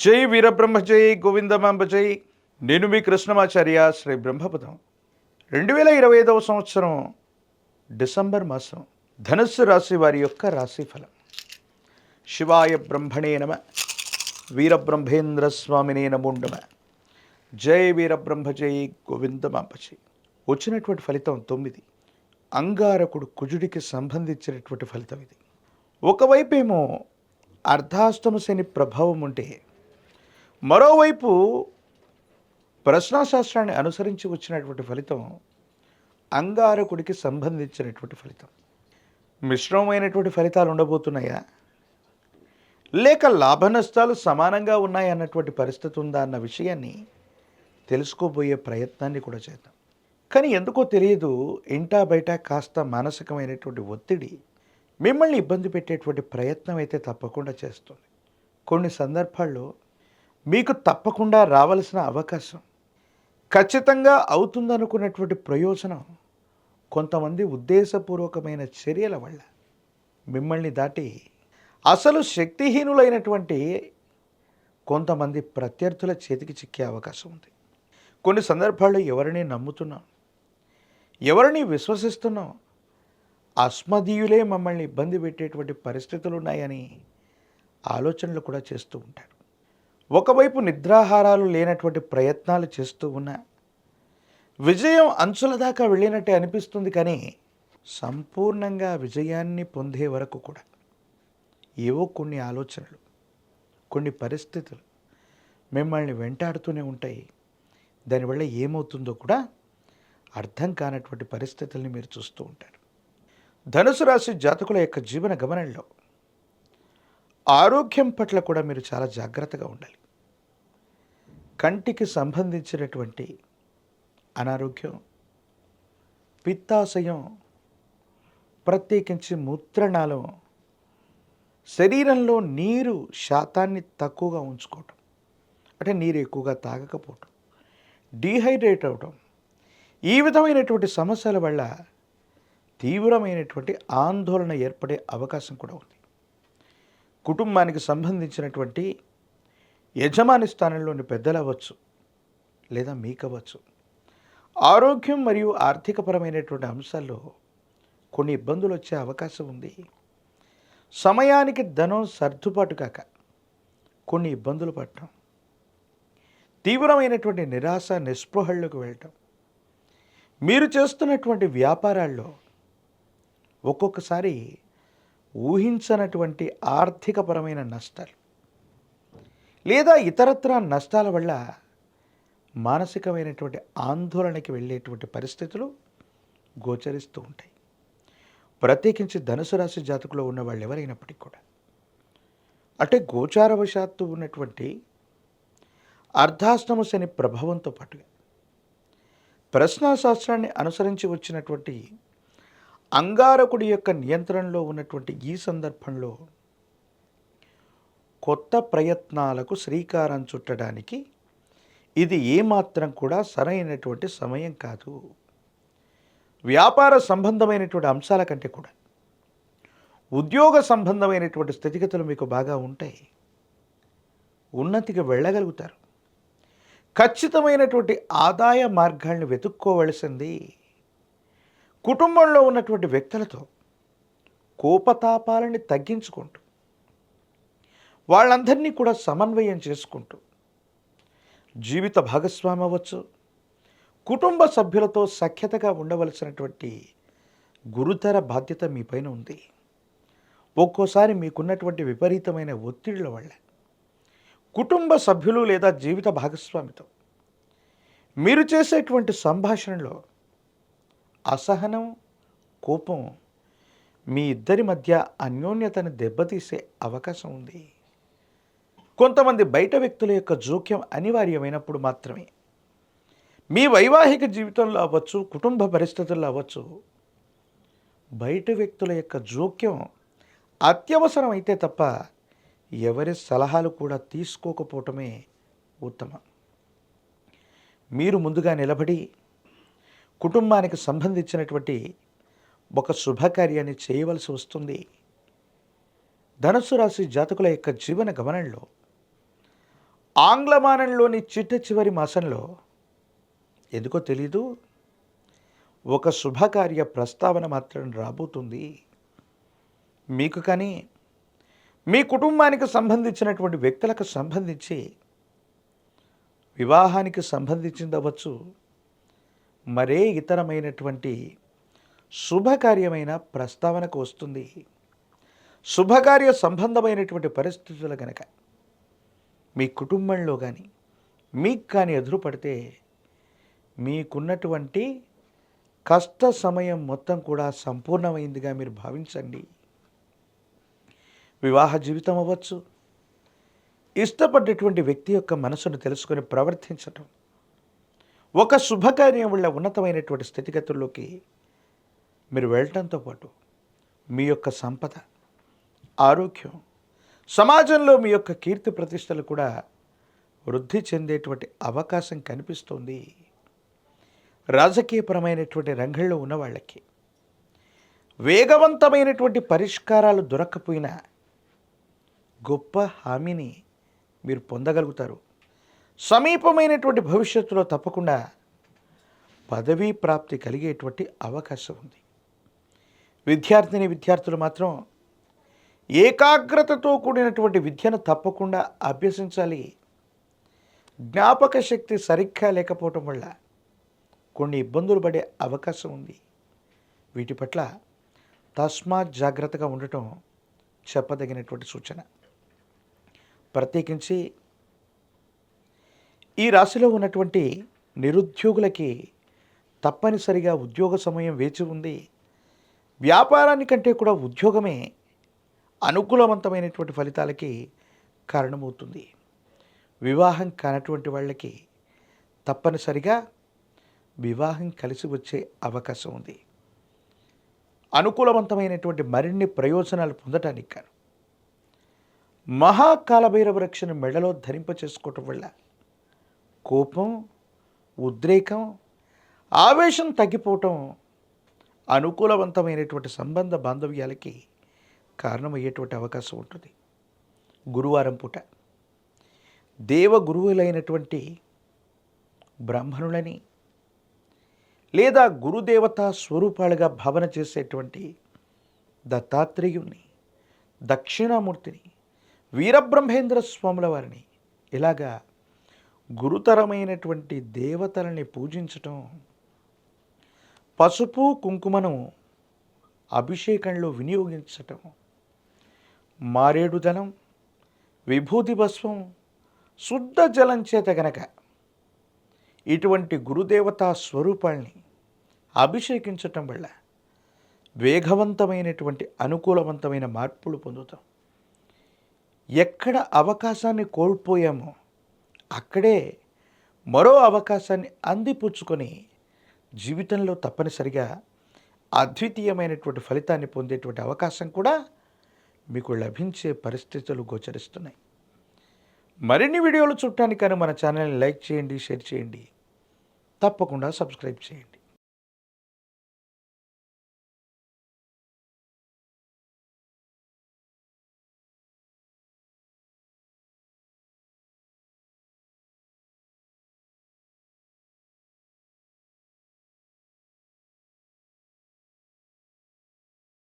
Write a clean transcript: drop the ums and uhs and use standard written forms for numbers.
జై వీరబ్రహ్మ జై గోవిందమాంబ జై. నేను మీ కృష్ణమాచార్య శ్రీ బ్రహ్మపదం. 2025 సంవత్సరం డిసెంబర్ మాసం ధనుస్సు రాశి వారి యొక్క రాశిఫలం. శివాయ బ్రహ్మణే నమ, వీరబ్రహ్మేంద్ర స్వామినే నమో నమ. జై వీరబ్రహ్మ జై గోవిందమాంబ జై. వచ్చినటువంటి ఫలితం 9. అంగారకుడు కుజుడికి సంబంధించినటువంటి ఫలితం ఇది. ఒకవైపేమో అర్ధాష్టమ శని ప్రభావం ఉంటే, మరోవైపు ప్రశ్నాశాస్త్రాన్ని అనుసరించి వచ్చినటువంటి ఫలితం అంగారకుడికి సంబంధించినటువంటి ఫలితం. మిశ్రమమైనటువంటి ఫలితాలు ఉండబోతున్నాయా, లేక లాభ నష్టాలు సమానంగా ఉన్నాయన్నటువంటి పరిస్థితి ఉందా అన్న విషయాన్ని తెలుసుకోబోయే ప్రయత్నాన్ని కూడా చేద్దాం. కానీ ఎందుకో తెలియదు, ఇంటా బయట కాస్త మానసికమైనటువంటి ఒత్తిడి మిమ్మల్ని ఇబ్బంది పెట్టేటువంటి ప్రయత్నం అయితే తప్పకుండా చేస్తుంది. కొన్ని సందర్భాల్లో మీకు తప్పకుండా రావలసిన అవకాశం, ఖచ్చితంగా అవుతుందనుకున్నటువంటి ప్రయోజనం కొంతమంది ఉద్దేశపూర్వకమైన చర్యల వల్ల మిమ్మల్ని దాటి అసలు శక్తిహీనులైనటువంటి కొంతమంది ప్రత్యర్థుల చేతికి చిక్కే అవకాశం ఉంది. కొన్ని సందర్భాల్లో ఎవరిని నమ్ముతున్నాం, ఎవరిని విశ్వసిస్తున్నాం, అస్మదీయులే మమ్మల్ని ఇబ్బంది పెట్టేటువంటి పరిస్థితులు ఉన్నాయని ఆలోచనలు కూడా చేస్తూ ఉంటారు. ఒకవైపు నిద్రాహారాలు లేనటువంటి ప్రయత్నాలు చేస్తూ ఉన్నా విజయం అంచుల దాకా వెళ్ళినట్టే అనిపిస్తుంది. కానీ సంపూర్ణంగా విజయాన్ని పొందే వరకు కూడా ఏవో కొన్ని ఆలోచనలు, కొన్ని పరిస్థితులు మిమ్మల్ని వెంటాడుతూనే ఉంటాయి. దానివల్ల ఏమవుతుందో కూడా అర్థం కానటువంటి పరిస్థితుల్ని మీరు చూస్తూ ఉంటారు. ధనుసు రాశి జాతకుల యొక్క జీవన గమనంలో ఆరోగ్యం పట్ల కూడా మీరు చాలా జాగ్రత్తగా ఉండాలి. కంటికి సంబంధించినటువంటి అనారోగ్యం, పిత్తాశయం, ప్రత్యేకించి మూత్రనాళం, శరీరంలో నీరు శాతాన్ని తక్కువగా ఉంచుకోవటం, అంటే నీరు ఎక్కువగా తాగకపోవటం, డీహైడ్రేట్ అవటం, ఈ విధమైనటువంటి సమస్యల వల్ల తీవ్రమైనటువంటి ఆందోళన ఏర్పడే అవకాశం కూడా ఉంది. కుటుంబానికి సంబంధించినటువంటి యజమాని స్థానంలోని పెద్దలు అవ్వచ్చు, లేదా మీకవచ్చు, ఆరోగ్యం మరియు ఆర్థికపరమైనటువంటి అంశాల్లో కొన్ని ఇబ్బందులు వచ్చే అవకాశం ఉంది. సమయానికి ధనం సర్దుబాటు కాక కొన్ని ఇబ్బందులు పడటం, తీవ్రమైనటువంటి నిరాశ నిస్పృహల్లోకి వెళ్ళటం, మీరు చేస్తున్నటువంటి వ్యాపారాల్లో ఒక్కొక్కసారి ఊహించనటువంటి ఆర్థికపరమైన నష్టాలు లేదా ఇతరత్రా నష్టాల వల్ల మానసికమైనటువంటి ఆందోళనకి వెళ్ళేటువంటి పరిస్థితులు గోచరిస్తూ ఉంటాయి. ప్రత్యేకించి ధనుసు రాశి జాతకులో ఉన్న వాళ్ళు ఎవరైనప్పటికీ కూడా, అంటే గోచారవశాత్తు ఉన్నటువంటి అర్ధాష్టమ శని ప్రభావంతో పాటుగా ప్రశ్నాశాస్త్రాన్ని అనుసరించి వచ్చినటువంటి అంగారకుడి యొక్క నియంత్రణలో ఉన్నటువంటి ఈ సందర్భంలో కొత్త ప్రయత్నాలకు శ్రీకారం చుట్టడానికి ఇది ఏమాత్రం కూడా సరైనటువంటి సమయం కాదు. వ్యాపార సంబంధమైనటువంటి అంశాల కంటే కూడా ఉద్యోగ సంబంధమైనటువంటి స్థితిగతులు మీకు బాగా ఉంటాయి. ఉన్నతికి వెళ్ళగలుగుతారు. ఖచ్చితమైనటువంటి ఆదాయ మార్గాల్ని వెతుక్కోవలసింది. కుటుంబంలో ఉన్నటువంటి వ్యక్తులతో కోపతాపాలని తగ్గించుకుంటూ, వాళ్ళందరినీ కూడా సమన్వయం చేసుకుంటూ, జీవిత భాగస్వామి అవ్వచ్చు, కుటుంబ సభ్యులతో సఖ్యతగా ఉండవలసినటువంటి గురుతర బాధ్యత మీ పైన ఉంది. ఒక్కోసారి మీకున్నటువంటి విపరీతమైన ఒత్తిళ్ల వల్ల కుటుంబ సభ్యులు లేదా జీవిత భాగస్వామితో మీరు చేసేటువంటి సంభాషణలో అసహనం, కోపం మీ ఇద్దరి మధ్య అన్యోన్యతను దెబ్బతీసే అవకాశం ఉంది. కొంతమంది బయట వ్యక్తుల యొక్క జోక్యం అనివార్యమైనప్పుడు మాత్రమే మీ వైవాహిక జీవితంలో అవ్వచ్చు, కుటుంబ పరిస్థితుల్లో అవ్వచ్చు, బయట వ్యక్తుల యొక్క జోక్యం అత్యవసరం అయితే తప్ప ఎవరి సలహాలు కూడా తీసుకోకపోవటమే ఉత్తమం. మీరు ముందుగా నిలబడి కుటుంబానికి సంబంధించినటువంటి ఒక శుభకార్యాన్ని చేయవలసి వస్తుంది. ధనుస్సు రాశి జాతకుల యొక్క జీవన గమనంలో ఆంగ్లమానంలోని చిట్ట చివరి మాసంలో ఎందుకో తెలీదు ఒక శుభకార్య ప్రస్తావన మాత్రం రాబోతుంది. మీకు కానీ మీ కుటుంబానికి సంబంధించినటువంటి వ్యక్తులకు సంబంధించి వివాహానికి సంబంధించిందవచ్చు, మరే ఇతరమైనటువంటి శుభకార్యమైన ప్రస్తావనకు వస్తుంది. శుభకార్య సంబంధమైనటువంటి పరిస్థితులు కనుక మీ కుటుంబంలో కానీ మీకు కానీ ఎదురుపడితే మీకున్నటువంటి కష్ట సమయం మొత్తం కూడా సంపూర్ణమైందిగా మీరు భావించండి. వివాహ జీవితం అవ్వచ్చు, ఇష్టపడ్డటువంటి వ్యక్తి యొక్క మనసును తెలుసుకొని ప్రవర్తించటం, ఒక శుభకార్యం వల్ల ఉన్నతమైనటువంటి స్థితిగతుల్లోకి మీరు వెళ్ళటంతో పాటు మీ యొక్క సంపద, ఆరోగ్యం, సమాజంలో మీ యొక్క కీర్తి ప్రతిష్టలు కూడా వృద్ధి చెందేటువంటి అవకాశం కనిపిస్తుంది. రాజకీయపరమైనటువంటి రంగంలో ఉన్న వాళ్ళకి వేగవంతమైనటువంటి పరిష్కారాలు దొరక్కపోయినా గొప్ప హామీని మీరు పొందగలుగుతారు. సమీపమైనటువంటి భవిష్యత్తులో తప్పకుండా పదవీ ప్రాప్తి కలిగేటువంటి అవకాశం ఉంది. విద్యార్థులు మాత్రం ఏకాగ్రతతో కూడినటువంటి విద్యను తప్పకుండా అభ్యసించాలి. జ్ఞాపక శక్తి సరిగ్గా లేకపోవటం వల్ల కొన్ని ఇబ్బందులు పడే అవకాశం ఉంది. వీటి పట్ల తస్మాత్ జాగ్రత్తగా ఉండటం చెప్పదగినటువంటి సూచన. ప్రత్యేకించి ఈ రాశిలో ఉన్నటువంటి నిరుద్యోగులకి తప్పనిసరిగా ఉద్యోగ సమయం వేచి ఉంది. వ్యాపారానికంటే కూడా ఉద్యోగమే అనుకూలవంతమైనటువంటి ఫలితాలకి కారణమవుతుంది. వివాహం కానటువంటి వాళ్ళకి తప్పనిసరిగా వివాహం కలిసి వచ్చే అవకాశం ఉంది. అనుకూలవంతమైనటువంటి మరిన్ని ప్రయోజనాలు పొందటానికి కాను మహాకాలభైరవ రక్షను మెడలో ధరింప చేసుకోవటం వల్ల కోపం, ఉద్రేకం, ఆవేశం తగ్గిపోవటం అనుకూలవంతమైనటువంటి సంబంధ బాంధవ్యాలకి కారణమయ్యేటువంటి అవకాశం ఉంటుంది. గురువారం పూట దేవగురువులైనటువంటి బ్రాహ్మణులని లేదా గురుదేవతా స్వరూపాలుగా భావన చేసేటువంటి దత్తాత్రేయుని, దక్షిణామూర్తిని, వీరబ్రహ్మేంద్ర స్వాముల వారిని, ఇలాగా గురుతరమైనటువంటి దేవతలని పూజించటం, పసుపు కుంకుమను అభిషేకంలో వినియోగించటం, మారేడుదనం, విభూతి భస్వం, శుద్ధ జలం చేత గనక ఇటువంటి గురుదేవతా స్వరూపాల్ని అభిషేకించటం వల్ల వేగవంతమైనటువంటి అనుకూలవంతమైన మార్పులు పొందుతాం. ఎక్కడ అవకాశాన్ని కోల్పోయామో అక్కడే మరో అవకాశాన్ని అందిపుచ్చుకొని జీవితంలో తప్పనిసరిగా అద్వితీయమైనటువంటి ఫలితాన్ని పొందేటువంటి అవకాశం కూడా మీకు లభించే పరిస్థితులు గోచరిస్తున్నాయి. మరిన్ని వీడియోలు చూడటానికి మన ఛానల్ని లైక్ చేయండి, షేర్ చేయండి, తప్పకుండా సబ్స్క్రైబ్ చేయండి.